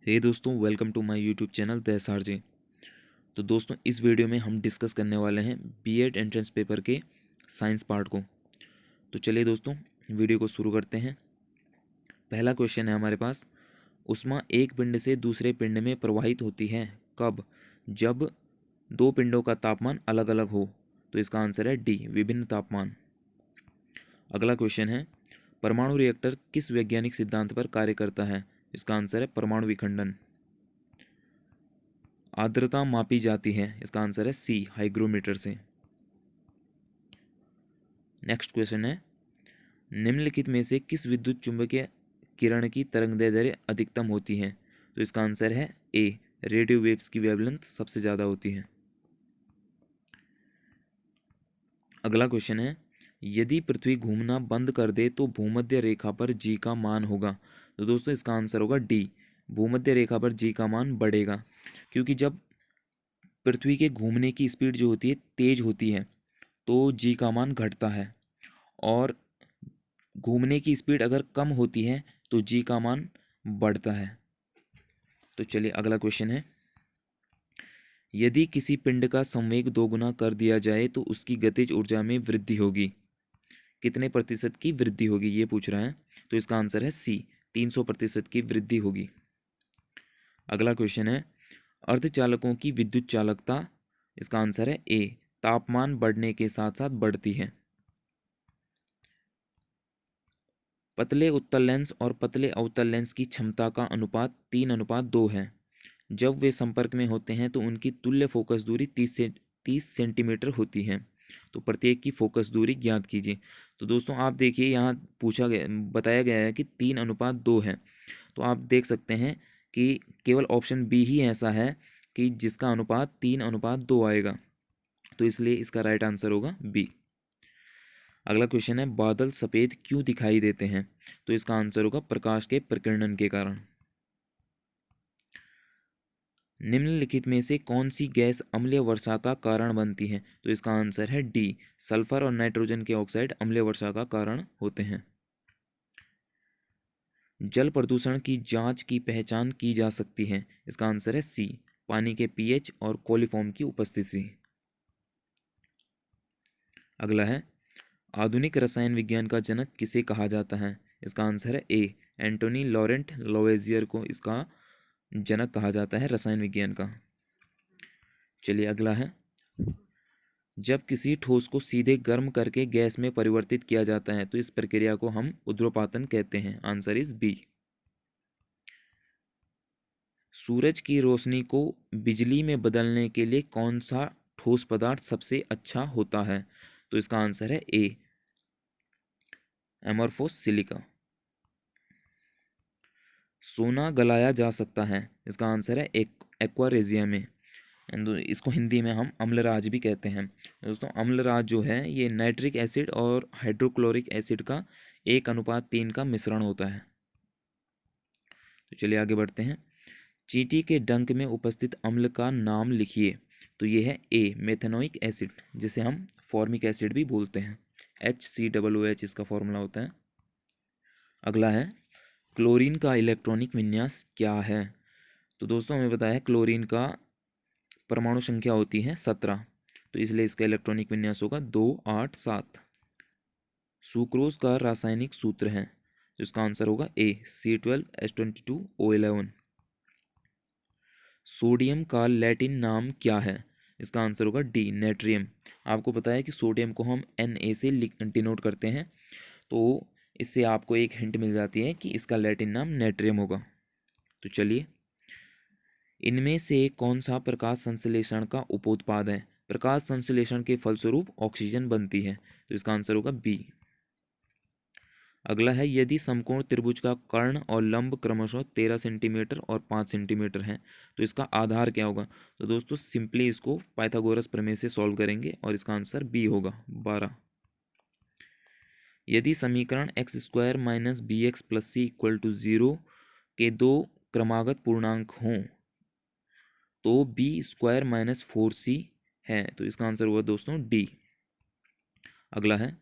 हे दोस्तों, welcome to my YouTube channel the SRJ। तो दोस्तों, इस वीडियो में हम डिस्कस करने वाले हैं बीएड एंट्रेंस पेपर के साइंस पार्ट को। तो चलिए दोस्तों, वीडियो को शुरू करते हैं। पहला क्वेश्चन है हमारे पास, उष्मा एक पिंड से दूसरे पिंड में प्रवाहित होती है कब? जब दो पिंडों का तापमान अलग अलग हो। तो इसका आंसर है डी, विभिन्न तापमान। अगला क्वेश्चन है, परमाणु रिएक्टर किस वैज्ञानिक सिद्धांत पर कार्य करता है? इसका आंसर है परमाणु विखंडन। आर्द्रता मापी जाती है, इसका आंसर है सी, हाइग्रोमीटर से। नेक्स्ट क्वेश्चन है, निम्नलिखित में से किस विद्युत चुंबकीय किरण की तरंगदैर्ध्य अधिकतम होती है? तो इसका आंसर है ए, रेडियो वेव्स की वेवलेंथ सबसे ज़्यादा होती है। अगला क्वेश्चन है, यदि पृथ्वी घूमना बंद कर दे तो भूमध्य रेखा पर जी का मान होगा? तो दोस्तों, इसका आंसर होगा डी, भूमध्य रेखा पर जी का मान बढ़ेगा। क्योंकि जब पृथ्वी के घूमने की स्पीड जो होती है तेज होती है तो जी का मान घटता है, और घूमने की स्पीड अगर कम होती है तो जी का मान बढ़ता है। तो चलिए अगला क्वेश्चन है, यदि किसी पिंड का संवेग दोगुना कर दिया जाए तो उसकी गतिज ऊर्जा में वृद्धि होगी। कितने प्रतिशत की वृद्धि होगी, ये पूछ रहा है। तो इसका आंसर है सी, 300% की वृद्धि होगी। अगला क्वेश्चन है, अर्धचालकों की विद्युत चालकता, इसका आंसर है ए, तापमान बढ़ने के साथ साथ बढ़ती है। पतले उत्तल लेंस और पतले अवतल लेंस की क्षमता का अनुपात 3:2 है। जब वे संपर्क में होते हैं तो उनकी तुल्य फोकस दूरी 30 सेंटीमीटर होती है। तो प्रत्येक की फोकस दूरी ज्ञात कीजिए। तो दोस्तों, आप देखिए, यहाँ पूछा गया, बताया गया है कि 3:2 है। तो आप देख सकते हैं कि केवल ऑप्शन बी ही ऐसा है कि जिसका अनुपात 3:2 आएगा। तो इसलिए इसका राइट आंसर होगा बी। अगला क्वेश्चन है, बादल सफ़ेद क्यों दिखाई देते हैं? तो इसका आंसर होगा प्रकाश के प्रकीर्णन के कारण। निम्नलिखित में से कौन सी गैस अम्लीय वर्षा का कारण बनती है? तो इसका आंसर है डी, सल्फर और नाइट्रोजन के ऑक्साइड अम्लीय वर्षा का कारण होते हैं। जल प्रदूषण की जांच की पहचान की जा सकती है? इसका आंसर है सी, पानी के पीएच और कोलिफॉर्म की उपस्थिति। अगला है, आधुनिक रसायन विज्ञान का जनक किसे कहा जाता है? इसका आंसर है ए, एंटोनी लॉरेंट लॉवेजियर को इसका जनक कहा जाता है रसायन विज्ञान का। चलिए अगला है, जब किसी ठोस को सीधे गर्म करके गैस में परिवर्तित किया जाता है तो इस प्रक्रिया को हम ऊर्ध्वपातन कहते हैं। Answer is B. सूरज की रोशनी को बिजली में बदलने के लिए कौन सा ठोस पदार्थ सबसे अच्छा होता है? तो इसका आंसर है ए, एमोर्फोस सिलिका। सोना गलाया जा सकता है? इसका आंसर है एक्वारेजिया में। इसको हिंदी में हम अम्लराज भी कहते हैं। दोस्तों, अम्लराज जो है ये नाइट्रिक एसिड और हाइड्रोक्लोरिक एसिड का 1:3 का मिश्रण होता है। तो चलिए आगे बढ़ते हैं। चींटी के डंक में उपस्थित अम्ल का नाम लिखिए। तो ये है ए, मेथेनोइक एसिड, जिसे हम फॉर्मिक एसिड भी बोलते हैं। HCOOH इसका फॉर्मूला होता है। अगला है, क्लोरीन का इलेक्ट्रॉनिक विन्यास क्या है? तो दोस्तों, हमें पता है क्लोरीन का परमाणु संख्या होती है 17। तो इसलिए इसका इलेक्ट्रॉनिक विन्यास होगा 287। सुक्रोज का रासायनिक सूत्र है, जिसका आंसर होगा ए, C12H22O11। सोडियम का लैटिन नाम क्या है? इसका आंसर होगा डी, नेट्रियम। आपको पता है कि सोडियम को हम Na से डिनोट करते हैं, तो इससे आपको एक हिंट मिल जाती है कि इसका लैटिन नाम नेट्रियम होगा। तो चलिए, इनमें से कौन सा प्रकाश संश्लेषण का उपोत्पाद है? प्रकाश संश्लेषण के फलस्वरूप ऑक्सीजन बनती है। तो इसका आंसर होगा बी। अगला है, यदि समकोण त्रिभुज का कर्ण और लंब क्रमशः 13 सेंटीमीटर और 5 सेंटीमीटर है तो इसका आधार क्या होगा? तो दोस्तों, सिंपली इसको पाइथागोरस प्रमेय से सॉल्व करेंगे और इसका आंसर बी होगा, 12। यदि समीकरण x² - bx + c = 0 के दो क्रमागत पूर्णांक हों तो b² - 4c है। तो इसका आंसर हुआ दोस्तों डी। अगला है,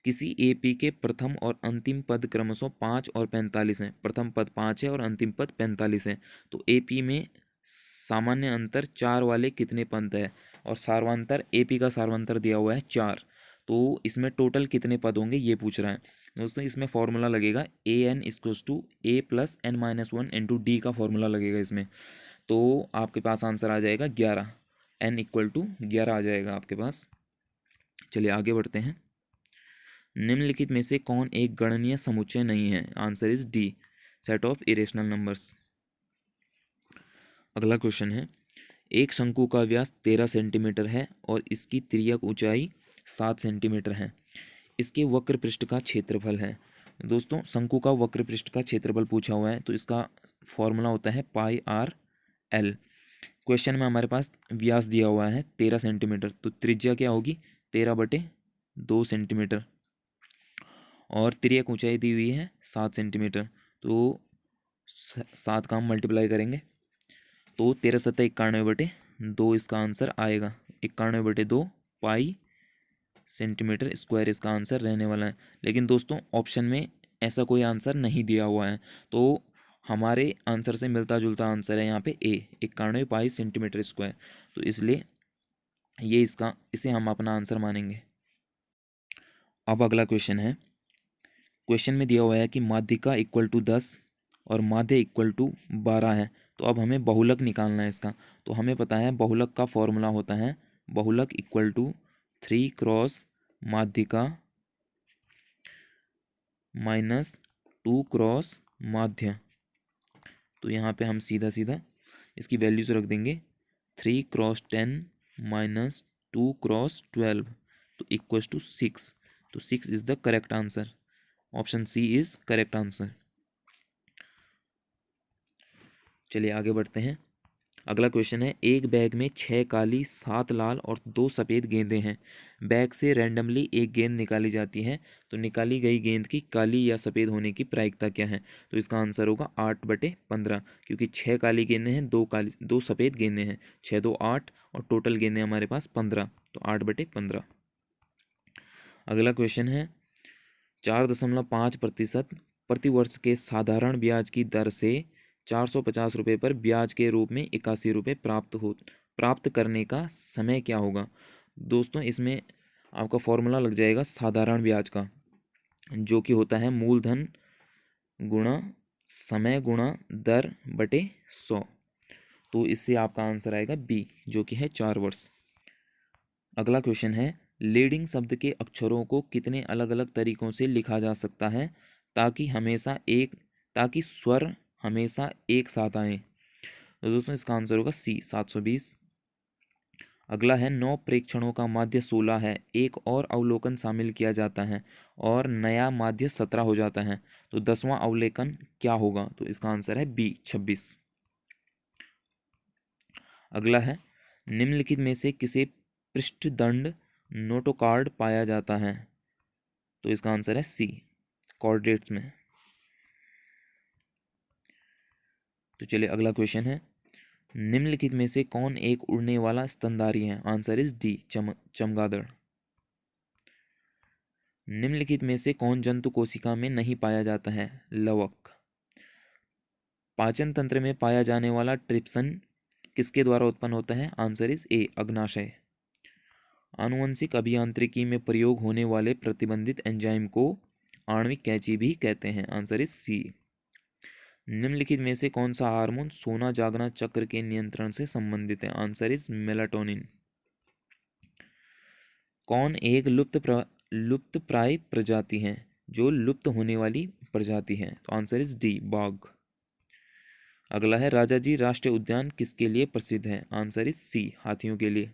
किसी एपी के प्रथम और अंतिम पद क्रमशः 5 और 45 हैं। प्रथम पद 5 है और अंतिम पद 45 है। तो एपी में सामान्य अंतर 4 वाले कितने पद है, और सार्वंतर एपी का सार्वंतर दिया हुआ है 4। तो इसमें टोटल कितने पद होंगे ये पूछ रहा है दोस्तों। इसमें फॉर्मूला लगेगा A N equals to A plus N minus one into D का फॉर्मूला लगेगा इसमें। तो आपके पास आंसर आ जाएगा 11, एन इक्वल टू 11 आ जाएगा आपके पास। चलिए आगे बढ़ते हैं। निम्नलिखित में से कौन एक गणनीय समुच्चय नहीं है? Answer is D, set of irrational numbers. अगला क्वेश्चन है, एक शंकु का व्यास 13 सेंटीमीटर है और इसकी तिर्यक ऊंचाई 7 सेंटीमीटर है। इसके वक्र पृष्ठ का क्षेत्रफल है। दोस्तों शंकु का वक्र पृष्ठ का क्षेत्रफल पूछा हुआ है, तो इसका फॉर्मूला होता है पाई आर एल। क्वेश्चन में हमारे पास व्यास दिया हुआ है 13 सेंटीमीटर, तो त्रिज्या क्या होगी 13/2 सेंटीमीटर, और तिर्यक ऊंचाई दी हुई है 7 सेंटीमीटर। तो 7 का हम मल्टीप्लाई करेंगे तो 13×7 = 91/2 इसका आंसर आएगा। 91/2 पाई सेंटीमीटर स्क्वायर इसका आंसर रहने वाला है। लेकिन दोस्तों ऑप्शन में ऐसा कोई आंसर नहीं दिया हुआ है, तो हमारे आंसर से मिलता जुलता आंसर है यहाँ पे ए, 91 पाई सेंटीमीटर स्क्वायर। तो इसलिए ये इसे हम अपना आंसर मानेंगे। अब अगला क्वेश्चन है। क्वेश्चन में दिया हुआ है कि माध्यिका इक्वल टू 10 और माध्य इक्वल टू 12 है। तो अब हमें बहुलक निकालना है इसका। तो हमें पता है बहुलक का फॉर्मूला होता है बहुलक इक्वल टू 3 क्रॉस माध्यिका माइनस 2 क्रॉस माध्य। तो यहाँ पे हम सीधा सीधा इसकी वैल्यूज रख देंगे 3 क्रॉस 10 माइनस 2 क्रॉस 12 तो इक्वल्स टू 6। तो 6 is the correct answer. Option C is correct answer. चलिए आगे बढ़ते हैं। अगला क्वेश्चन है, एक बैग में 6 काली 7 लाल और 2 सफ़ेद गेंदें हैं। बैग से रैंडमली एक गेंद निकाली जाती है, तो निकाली गई गेंद की काली या सफ़ेद होने की प्रायिकता क्या है? तो इसका आंसर होगा 8/15, क्योंकि 6 काली गेंदें हैं, 2 सफ़ेद गेंदें हैं, 6 2 8 और टोटल गेंदें हमारे पास 15, तो 8/15। अगला क्वेश्चन है, 4.5% प्रतिवर्ष के साधारण ब्याज की दर से 450 रुपये पर ब्याज के रूप में 81 रुपये प्राप्त करने का समय क्या होगा? दोस्तों इसमें आपका फॉर्मूला लग जाएगा साधारण ब्याज का, जो कि होता है मूलधन गुणा समय गुणा दर बटे 100। तो इससे आपका आंसर आएगा बी, जो कि है 4 वर्ष। अगला क्वेश्चन है, लीडिंग शब्द के अक्षरों को कितने अलग अलग तरीकों से लिखा जा सकता है ताकि स्वर हमेशा एक साथ आए? तो दोस्तों इसका आंसर होगा सी, 720। अगला है, 9 प्रेक्षणों का माध्य 16 है, एक और अवलोकन शामिल किया जाता है और नया माध्य 17 हो जाता है, तो 10वां अवलोकन क्या होगा? तो इसका आंसर है बी, 26। अगला है, निम्नलिखित में से किसे पृष्ठदंड नोटोकार्ड पाया जाता है? तो इसका आंसर है सी, कॉर्डेट्स में। तो चलिए अगला क्वेश्चन है, निम्नलिखित में से कौन एक उड़ने वाला स्तनधारी है? आंसर इज डी, चमगादड़। निम्नलिखित में से कौन जंतु कोशिका में नहीं पाया जाता है? लवक। पाचन तंत्र में पाया जाने वाला ट्रिप्सन किसके द्वारा उत्पन्न होता है? आंसर इज ए, अग्नाशय। आनुवंशिक अभियांत्रिकी में प्रयोग होने वाले प्रतिबंधित एंजाइम को आणविक कैंची भी कहते हैं। Answer is C. निम्नलिखित में से कौन सा हार्मोन सोना जागना चक्र के नियंत्रण से संबंधित है? Answer is melatonin. कौन एक लुप्त प्राय प्रजाति है जो लुप्त होने वाली प्रजाति है? तो आंसर इज डी, बाघ। अगला है, राजाजी राष्ट्रीय उद्यान किसके लिए प्रसिद्ध है? आंसर इज सी, हाथियों के लिए।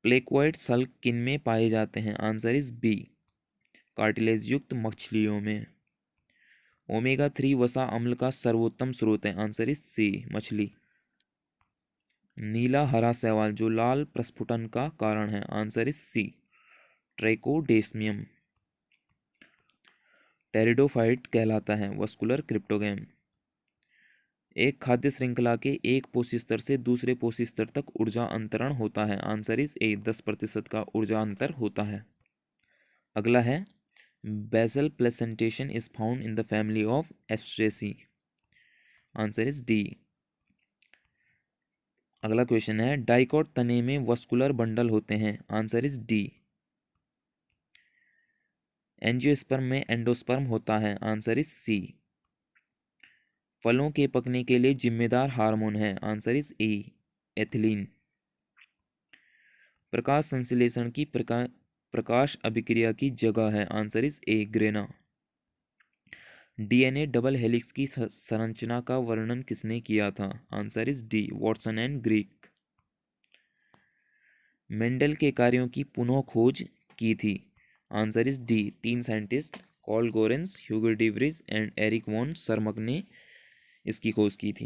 प्लेकोइड सल्क किन में पाए जाते हैं? आंसर इज बी, कार्टिलेज युक्त मछलियों में। ओमेगा 3 वसा अम्ल का सर्वोत्तम स्रोत है? आंसर इज सी, मछली। नीला हरा शैवाल जो लाल प्रस्फुटन का कारण है? Answer is C, Trichodesmium. Pteridophyte कहलाता है वस्कुलर क्रिप्टोगैम। एक खाद्य श्रृंखला के एक पोषी स्तर से दूसरे पोषी स्तर तक ऊर्जा अंतरण होता है। आंसर इज ए, 10% का ऊर्जा अंतर होता है। अगला है basal placentation is found in the family of Asteraceae. Answer is D. अगला क्वेश्चन है डाइकॉट तने में वस्कुलर बंडल होते हैं। Answer is D. एंजियोस्पर्म में एंडोस्पर्म होता है। Answer is C. फलों के पकने के लिए जिम्मेदार हार्मोन है। Answer is A, ethylene. प्रकाश संश्लेषण की प्रकाश अभिक्रिया की जगह है। Answer is A, grana. DNA double helix की संरचना का वर्णन किसने किया था। Answer is D, Watson and Crick. Mendel के कार्यों की पुनः खोज की थी। Answer is D, 3 scientist call Correns, Hugo de Vries and Erich von Tschermak ने इसकी खोज की थी।